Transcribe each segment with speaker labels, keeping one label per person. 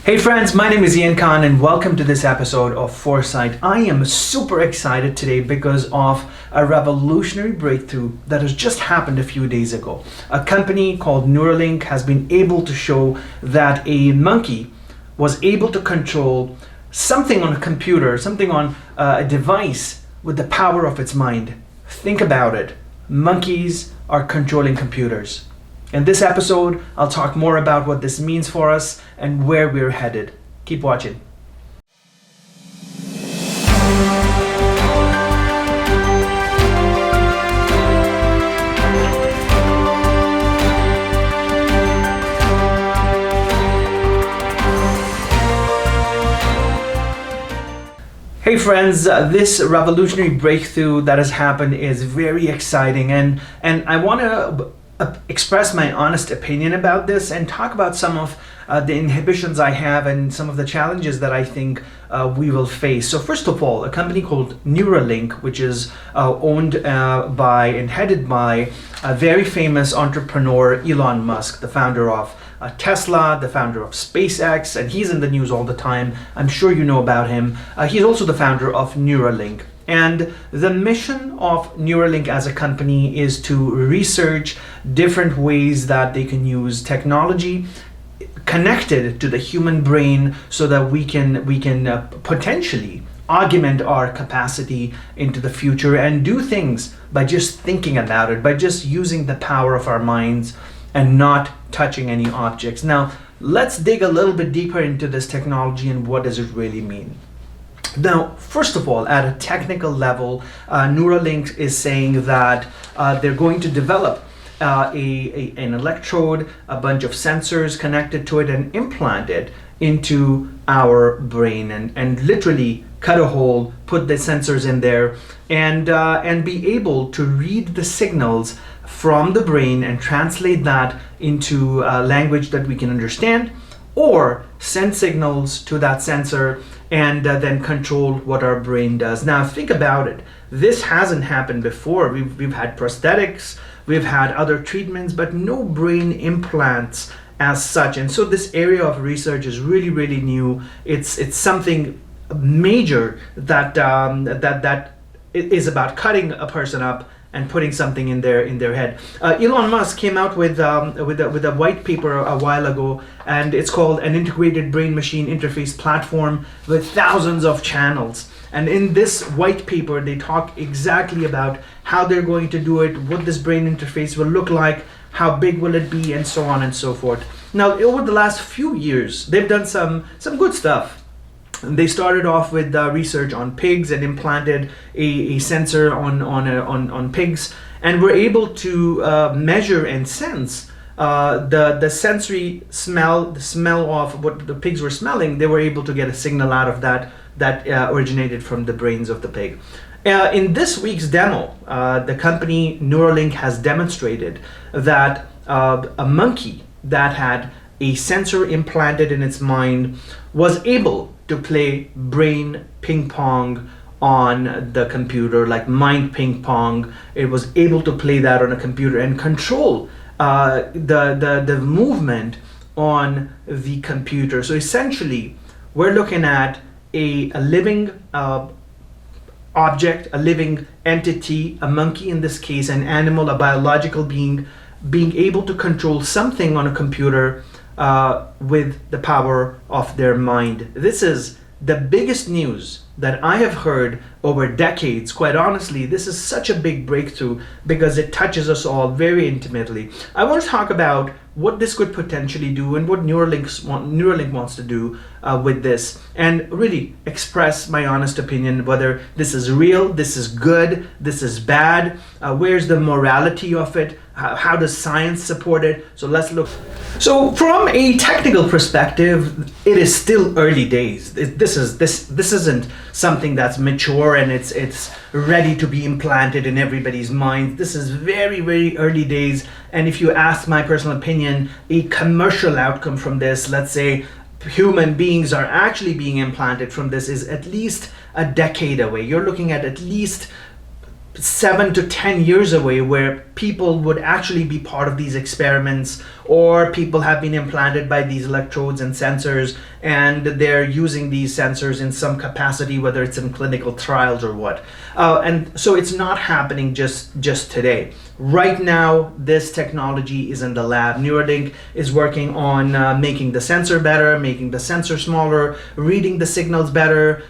Speaker 1: Hey friends, my name is Ian Khan and welcome to this episode of Foresight. I am super excited today because of a revolutionary breakthrough that has just happened a few days ago. A company called Neuralink has been able to show that a monkey was able to control something on a computer, something on a device with the power of its mind. Think about it. Monkeys are controlling computers. In this episode, I'll talk more about what this means for us and where we're headed. Keep watching. Hey friends, this revolutionary breakthrough that has happened is very exciting and I want to express my honest opinion about this and talk about some of the inhibitions I have and some of the challenges that I think we will face. So first of all, a company called Neuralink, which is owned by and headed by a very famous entrepreneur, Elon Musk, the founder of Tesla, the founder of SpaceX, and he's in the news all the time. I'm sure you know about him. He's also the founder of Neuralink. And the mission of Neuralink as a company is to research different ways that they can use technology connected to the human brain so that we can potentially augment our capacity into the future and do things by just thinking about it, by just using the power of our minds and not touching any objects. Now, let's dig a little bit deeper into this technology and what does it really mean. Now, first of all, at a technical level, Neuralink is saying that they're going to develop an electrode, a bunch of sensors connected to it, and implant it into our brain and literally cut a hole, put the sensors in there, and be able to read the signals from the brain and translate that into language that we can understand, or send signals to that sensor and then control what our brain does. Now think about it. This hasn't happened before. We've had prosthetics, we've had other treatments, but no brain implants as such. And so this area of research is really, really new. It's something major that is about cutting a person up and putting something in their head. Elon Musk came out with a white paper a while ago, and it's called an integrated brain machine interface platform with thousands of channels. And in this white paper, they talk exactly about how they're going to do it, what this brain interface will look like, how big will it be, and so on and so forth. Now, over the last few years, they've done some good stuff. They started off with research on pigs and implanted a sensor on pigs, and were able to measure and sense the sensory smell, the smell of what the pigs were smelling. They were able to get a signal out of that originated from the brains of the pig. In this week's demo, the company Neuralink has demonstrated that a monkey that had a sensor implanted in its mind was able to play brain ping pong on the computer, like mind ping pong. It was able to play that on a computer and control the movement on the computer. So essentially, we're looking at a living object, a living entity, a monkey in this case, an animal, a biological being able to control something on a computer with the power of their mind. This is the biggest news that I have heard over decades. Quite honestly, this is such a big breakthrough because it touches us all very intimately. I want to talk about what this could potentially do and what Neuralink wants to do with this, and really express my honest opinion whether this is real, this is good, this is bad, where's the morality of it, how does science support it. So let's look. So from a technical perspective, it is still early days. This isn't something that's mature and it's ready to be implanted in everybody's mind. This is very, very early days. And if you ask my personal opinion, a commercial outcome from this, let's say human beings are actually being implanted from this, is at least a decade away. You're looking at least 7 to 10 years away where people would actually be part of these experiments, or people have been implanted by these electrodes and sensors and they're using these sensors in some capacity, whether it's in clinical trials or what. And so it's not happening just today. Right now, this technology is in the lab. Neuralink is working on making the sensor better, making the sensor smaller, reading the signals better,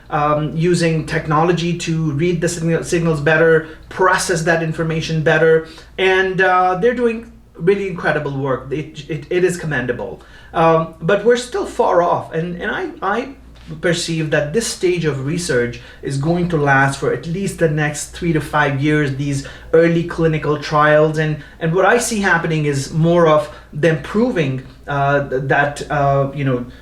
Speaker 1: using technology to read the signals better, process that information better, and they're doing really incredible work. It is commendable, but we're still far off, and I perceive that this stage of research is going to last for at least the next 3 to 5 years, these early clinical trials, and what I see happening is more of them proving that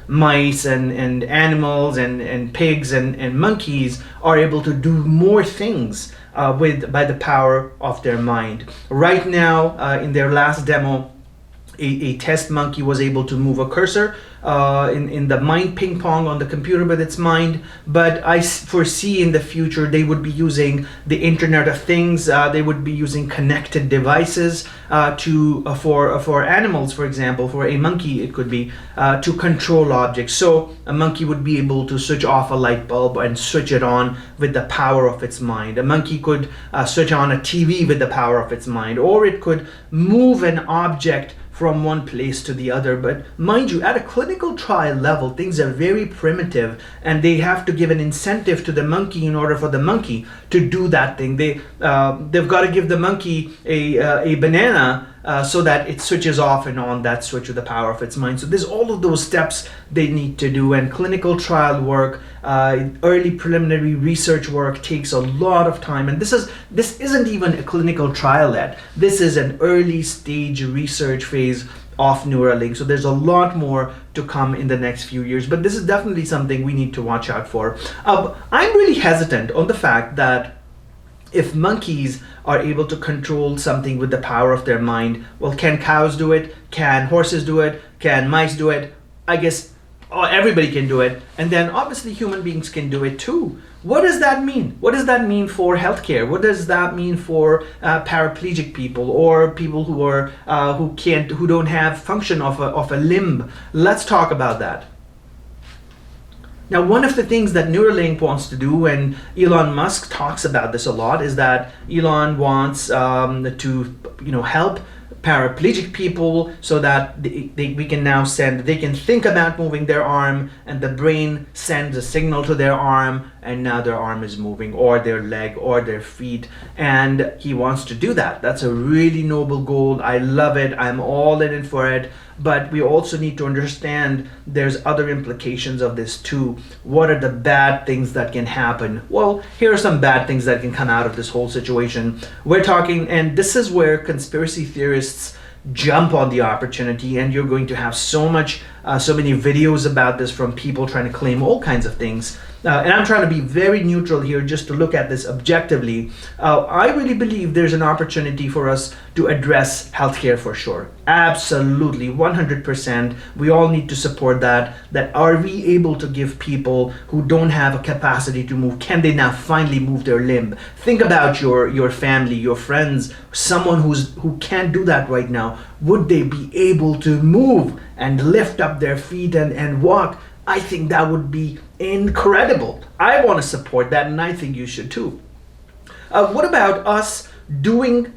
Speaker 1: mice and animals and pigs and monkeys are able to do more things by the power of their mind. Right now, in their last demo, a test monkey was able to move a cursor in the mind ping pong on the computer with its mind, but I foresee in the future they would be using the Internet of Things. They would be using connected devices for animals, for example, for a monkey it could be to control objects. So a monkey would be able to switch off a light bulb and switch it on with the power of its mind. A monkey could switch on a TV with the power of its mind, or it could move an object from one place to the other. But mind you, at a clinical trial level, things are very primitive, and they have to give an incentive to the monkey in order for the monkey to do that thing. They've got to give the monkey a banana so that it switches off and on that switch with the power of its mind. So there's all of those steps they need to do, and clinical trial work, early preliminary research work takes a lot of time. And this isn't even a clinical trial yet. This is an early stage research phase of Neuralink. So there's a lot more to come in the next few years, but this is definitely something we need to watch out for. I'm really hesitant on the fact that if monkeys are able to control something with the power of their mind, well, can cows do it? Can horses do it? Can mice do it? I guess everybody can do it. And then obviously human beings can do it too. What does that mean? What does that mean for healthcare? What does that mean for paraplegic people, or people who don't have function of a limb? Let's talk about that. Now, one of the things that Neuralink wants to do, and Elon Musk talks about this a lot, is that Elon wants to help paraplegic people so that we can now they can think about moving their arm, and the brain sends a signal to their arm, and now their arm is moving, or their leg, or their feet, and he wants to do that. That's a really noble goal. I love it. I'm all in it for it. But we also need to understand there's other implications of this too. What are the bad things that can happen? Well, here are some bad things that can come out of this whole situation. We're talking, and this is where conspiracy theorists jump on the opportunity, and you're going to have so many videos about this from people trying to claim all kinds of things. And I'm trying to be very neutral here, just to look at this objectively. I really believe there's an opportunity for us to address healthcare for sure. Absolutely, 100%. We all need to support that. That are we able to give people who don't have a capacity to move, can they now finally move their limb? Think about your family, your friends, someone who can't do that right now. Would they be able to move and lift up their feet and walk? I think that would be incredible. I want to support that, and I think you should too. What about us doing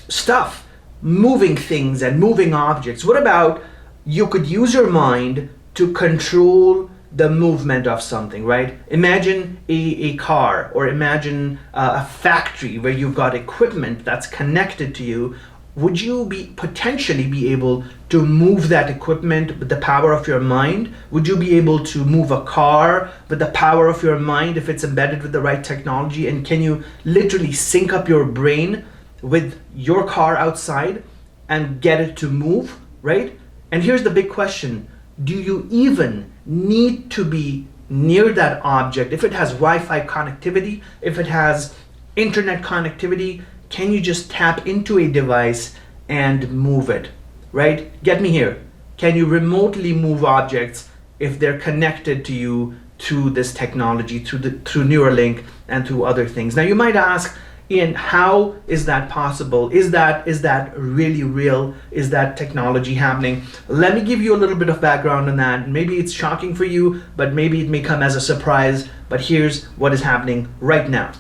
Speaker 1: stuff, moving things and moving objects? What about you could use your mind to control the movement of something, right? Imagine a car, or imagine a factory where you've got equipment that's connected to you. Would you potentially be able to move that equipment with the power of your mind? Would you be able to move a car with the power of your mind if it's embedded with the right technology? And can you literally sync up your brain with your car outside and get it to move, right? And here's the big question. Do you even need to be near that object? If it has Wi-Fi connectivity, if it has internet connectivity, can you just tap into a device and move it, right? Get me here. Can you remotely move objects if they're connected to you through this technology, through Neuralink and through other things? Now you might ask, Ian, how is that possible? Is that really real? Is that technology happening? Let me give you a little bit of background on that. Maybe it's shocking for you, but maybe it may come as a surprise. But here's what is happening right now.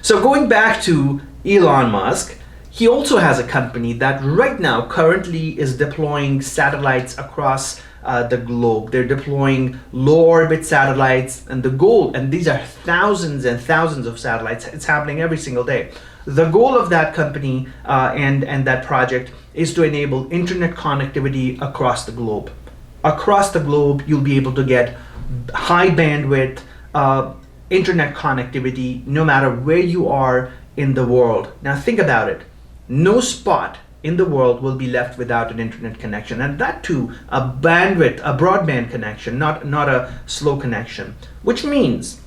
Speaker 1: So going back to Elon Musk, he also has a company that right now currently is deploying satellites across the globe. They're deploying low orbit satellites, and the goal, and these are thousands and thousands of satellites, it's happening every single day. The goal of that company and that project is to enable internet connectivity across the globe. Across the globe, you'll be able to get high bandwidth internet connectivity no matter where you are in the world. Now think about it. No spot in the world will be left without an internet connection, and that too a broadband connection, not a slow connection. Which means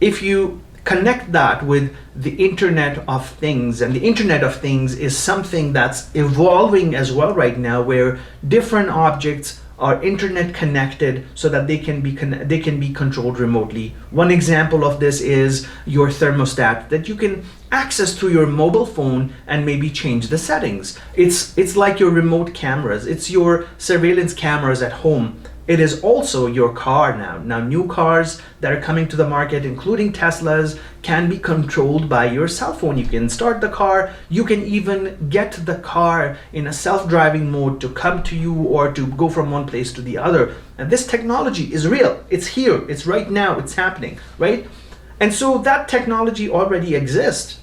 Speaker 1: if you connect that with the Internet of Things, and the Internet of Things is something that's evolving as well right now, where different objects are internet connected so that they can be controlled remotely. One example of this is your thermostat that you can access through your mobile phone and maybe change the settings. It's like your remote cameras. It's your surveillance cameras at home. It is also your car now. Now new cars that are coming to the market, including Teslas, can be controlled by your cell phone. You can start the car. You can even get the car in a self-driving mode to come to you or to go from one place to the other. And this technology is real. It's here. It's right now. It's happening, right? And so that technology already exists.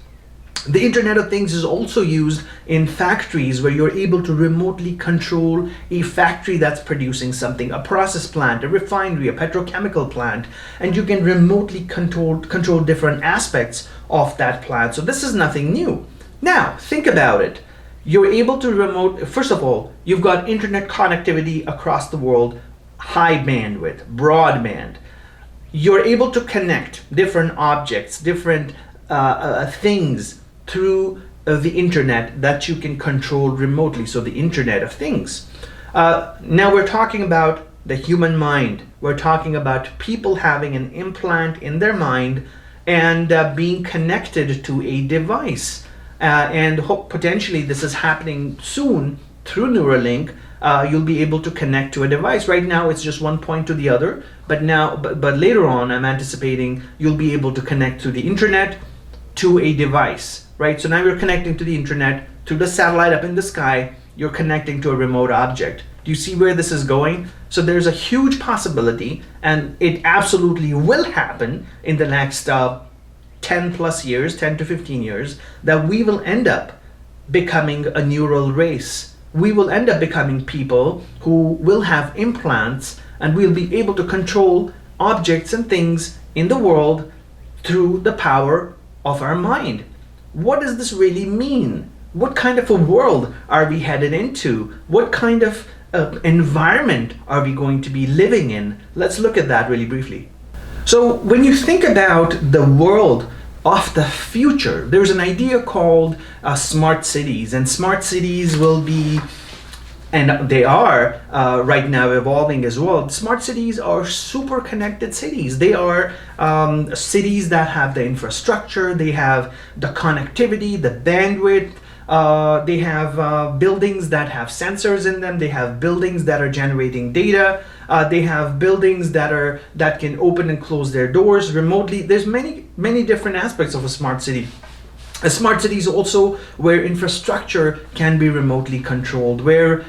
Speaker 1: The Internet of Things is also used in factories where you're able to remotely control a factory that's producing something, a process plant, a refinery, a petrochemical plant, and you can remotely control different aspects of that plant. So this is nothing new. Now, think about it. You're able to first of all, you've got internet connectivity across the world, high bandwidth, broadband. You're able to connect different objects, different things through the internet that you can control remotely. So the Internet of Things. Now we're talking about the human mind. We're talking about people having an implant in their mind and being connected to a device. And potentially this is happening soon through Neuralink. You'll be able to connect to a device. Right now it's just one point to the other, but later on I'm anticipating you'll be able to connect to the internet to a device, right? So now you're connecting to the internet through the satellite up in the sky. You're connecting to a remote object. Do you see where this is going? So there's a huge possibility, and it absolutely will happen in the next 10 plus years, 10 to 15 years, that we will end up becoming a neural race. We will end up becoming people who will have implants, and we'll be able to control objects and things in the world through the power of our mind. What does this really mean? What kind of a world are we headed into? What kind of environment are we going to be living in? Let's look at that really briefly. So when you think about the world of the future, there's an idea called smart cities, and smart cities will be, and they are right now evolving as well. Smart cities are super connected cities. They are cities that have the infrastructure, they have the connectivity, the bandwidth, they have buildings that have sensors in them, they have buildings that are generating data, they have buildings that can open and close their doors remotely. There's many different aspects of a smart city. A smart city is also where infrastructure can be remotely controlled, where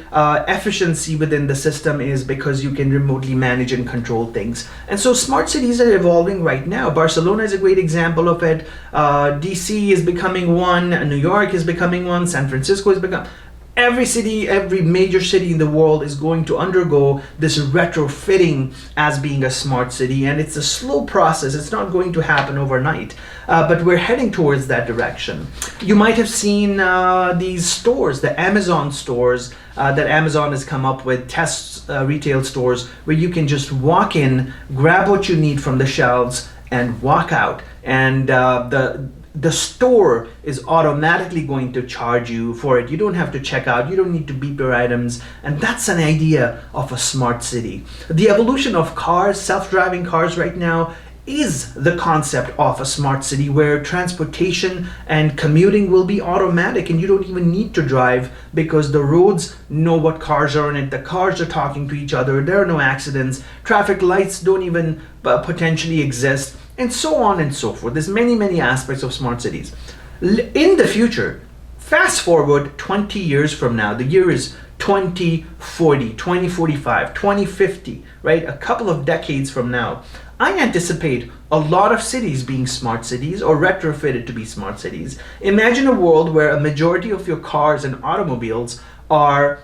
Speaker 1: efficiency within the system is because you can remotely manage and control things. And so smart cities are evolving right now. Barcelona is a great example of it. DC is becoming one. New York is becoming one. San Francisco is becoming. Every city, every major city in the world is going to undergo this retrofitting as being a smart city, and it's a slow process. It's not going to happen overnight, but we're heading towards that direction. You might have seen these stores, the Amazon stores that Amazon has come up with, test retail stores where you can just walk in, grab what you need from the shelves, and walk out. And the store is automatically going to charge you for it. You don't have to check out. You don't need to beep your items. And that's an idea of a smart city. The evolution of cars, self-driving cars right now, is the concept of a smart city where transportation and commuting will be automatic and you don't even need to drive because the roads know what cars are in it. The cars are talking to each other. There are no accidents. Traffic lights don't even potentially exist, and so on and so forth. There's many, many aspects of smart cities. In the future, fast forward 20 years from now, the year is 2040, 2045, 2050, right? A couple of decades from now, I anticipate a lot of cities being smart cities or retrofitted to be smart cities. Imagine a world where a majority of your cars and automobiles are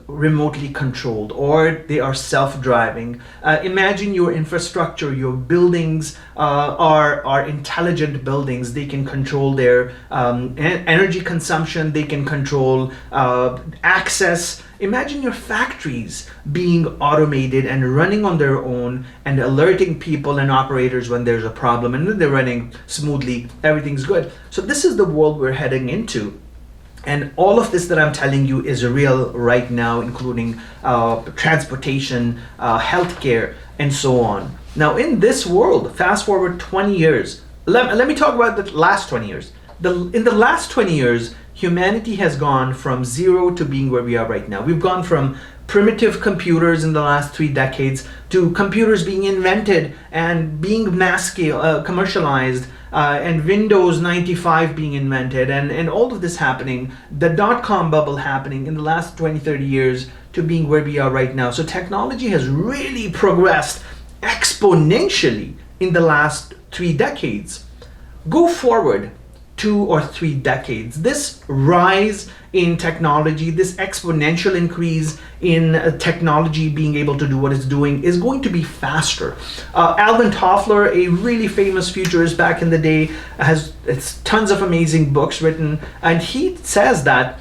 Speaker 1: remotely controlled or they are self-driving. Imagine your infrastructure, your buildings are intelligent buildings. They can control their energy consumption, they can control access. Imagine your factories being automated and running on their own and alerting people and operators when there's a problem, and when they're running smoothly, everything's good. So this is the world we're heading into. And all of this that I'm telling you is real right now, including transportation, healthcare, and so on. Now, in this world, fast forward 20 years, let me talk about the last 20 years. In the last 20 years, humanity has gone from zero to being where we are right now. We've gone from primitive computers in the last 3 decades to computers being invented and being mass scale, commercialized, and Windows 95 being invented, and all of this happening, the dot-com bubble happening in the last 20, 30 years to being where we are right now. So technology has really progressed exponentially in the last 3 decades. Go forward 2 or 3 decades. This rise in technology, this exponential increase in technology being able to do what it's doing is going to be faster. Alvin Toffler, a really famous futurist back in the day, has tons of amazing books written, and he says that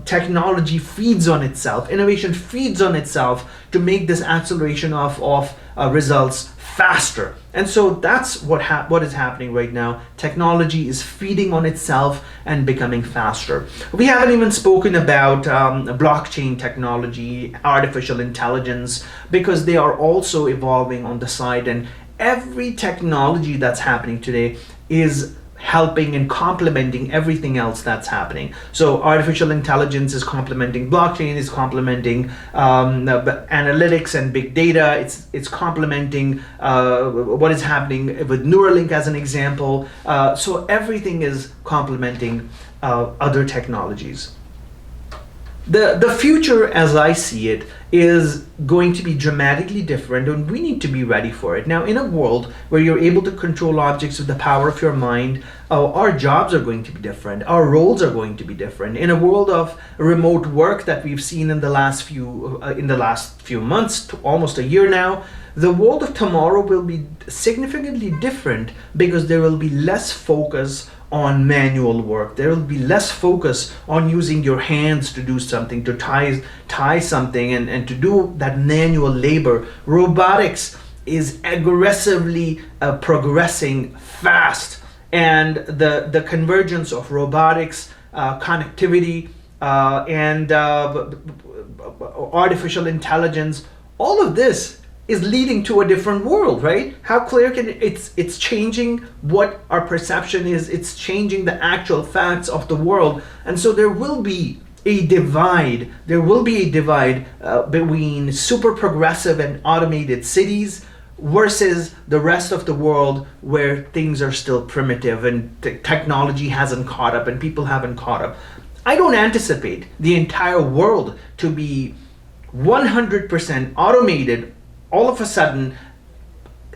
Speaker 1: technology feeds on itself, innovation feeds on itself to make this acceleration of results faster. And so that's what is happening right now. Technology is feeding on itself and becoming faster. We haven't even spoken about blockchain technology, artificial intelligence, because they are also evolving on the side, and every technology that's happening today is helping and complementing everything else that's happening. So artificial intelligence is complementing blockchain, is complementing analytics and big data. It's complementing what is happening with Neuralink as an example. So everything is complementing other technologies. The future, as I see it, is going to be dramatically different, and we need to be ready for it. Now, in a world where you're able to control objects with the power of your mind, our jobs are going to be different. Our roles are going to be different. In a world of remote work that we've seen in the last few months, to almost a year now, the world of tomorrow will be significantly different because there will be less focus on manual work. There will be less focus on using your hands to do something, to tie something and to do that manual labor. Robotics is aggressively progressing fast, and the convergence of robotics, connectivity, and artificial intelligence, all of this is leading to a different world, right? How clear can it's changing what our perception is. It's changing the actual facts of the world, and so there will be a divide. There will be a divide between super progressive and automated cities versus the rest of the world where things are still primitive and technology hasn't caught up and people haven't caught up. I don't anticipate the entire world to be 100% automated all of a sudden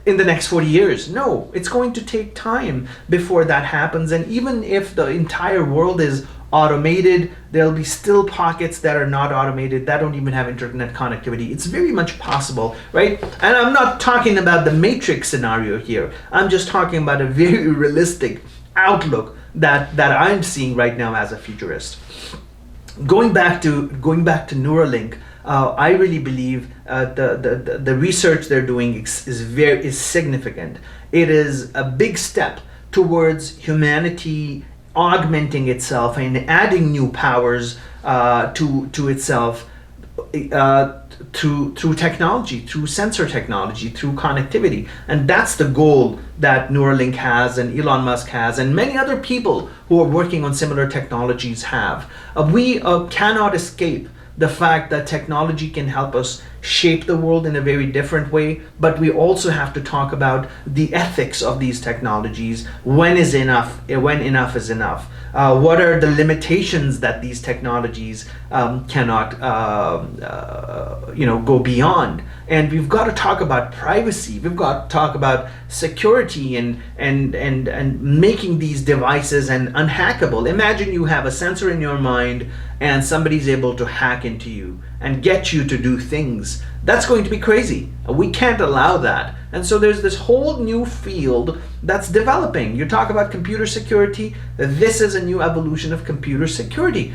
Speaker 1: in the next 40 years. No, it's going to take time before that happens. And even if the entire world is automated, there'll be still pockets that are not automated, that don't even have internet connectivity. It's very much possible, right? And I'm not talking about the Matrix scenario here. I'm just talking about a very realistic outlook that I'm seeing right now as a futurist. Going back to Neuralink, I really believe the research they're doing is significant. It is a big step towards humanity augmenting itself and adding new powers to itself through technology, through sensor technology, through connectivity. And that's the goal that Neuralink has, and Elon Musk has, and many other people who are working on similar technologies have. We cannot escape the fact that technology can help us shape the world in a very different way, but we also have to talk about the ethics of these technologies. When is enough? When enough is enough? What are the limitations that these technologies cannot, go beyond? And we've got to talk about privacy. We've got to talk about security and making these devices unhackable. Imagine you have a sensor in your mind and somebody's able to hack into you and get you to do things. That's going to be crazy. We can't allow that. And so there's this whole new field that's developing. You talk about computer security. This is a new evolution of computer security.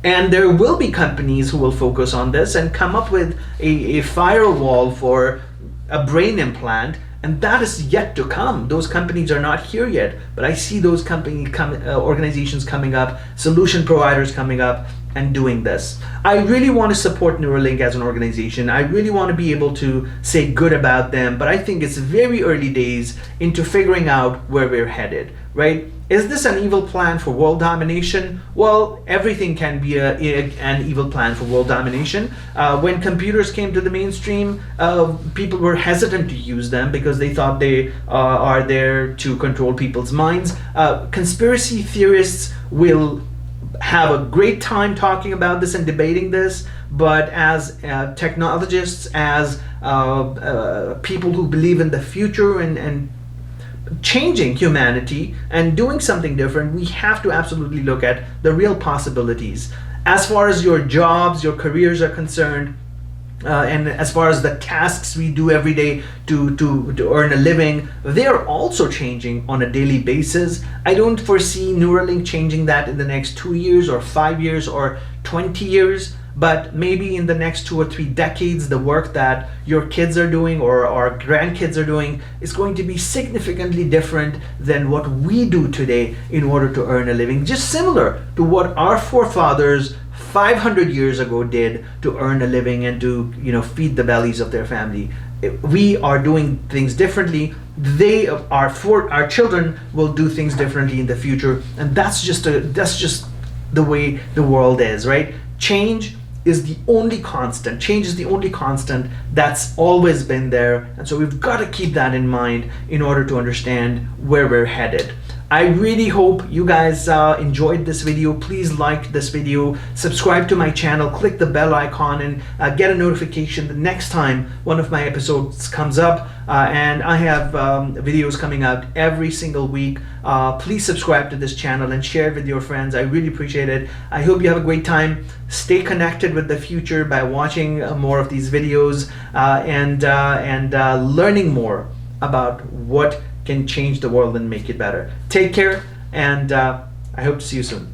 Speaker 1: And there will be companies who will focus on this and come up with a firewall for a brain implant, and that is yet to come. Those companies are not here yet, but I see those organizations coming up, solution providers coming up and doing this. I really want to support Neuralink as an organization. I really want to be able to say good about them, but I think it's very early days into figuring out where we're headed, right? Is this an evil plan for world domination? Well, everything can be an evil plan for world domination. When computers came to the mainstream, people were hesitant to use them because they thought they are there to control people's minds. Conspiracy theorists will have a great time talking about this and debating this, but as technologists, as people who believe in the future and changing humanity and doing something different, we have to absolutely look at the real possibilities. As far as your jobs, your careers are concerned, and as far as the tasks we do every day to earn a living, they're also changing on a daily basis. I don't foresee Neuralink changing that in the next 2 years or 5 years or 20 years. But maybe in the next 2 or 3 decades, the work that your kids are doing or our grandkids are doing is going to be significantly different than what we do today in order to earn a living. Just similar to what our forefathers 500 years ago did to earn a living and to feed the bellies of their family. We are doing things differently. Our children will do things differently in the future, and that's just the way the world is, right? Change is the only constant. Change is the only constant that's always been there. And so we've got to keep that in mind in order to understand where we're headed. I really hope you guys enjoyed this video. Please like this video, subscribe to my channel, click the bell icon, and get a notification the next time one of my episodes comes up. And I have videos coming out every single week. Please subscribe to this channel and share it with your friends. I really appreciate it. I hope you have a great time. Stay connected with the future by watching more of these videos and learning more about what can change the world and make it better. Take care, and I hope to see you soon.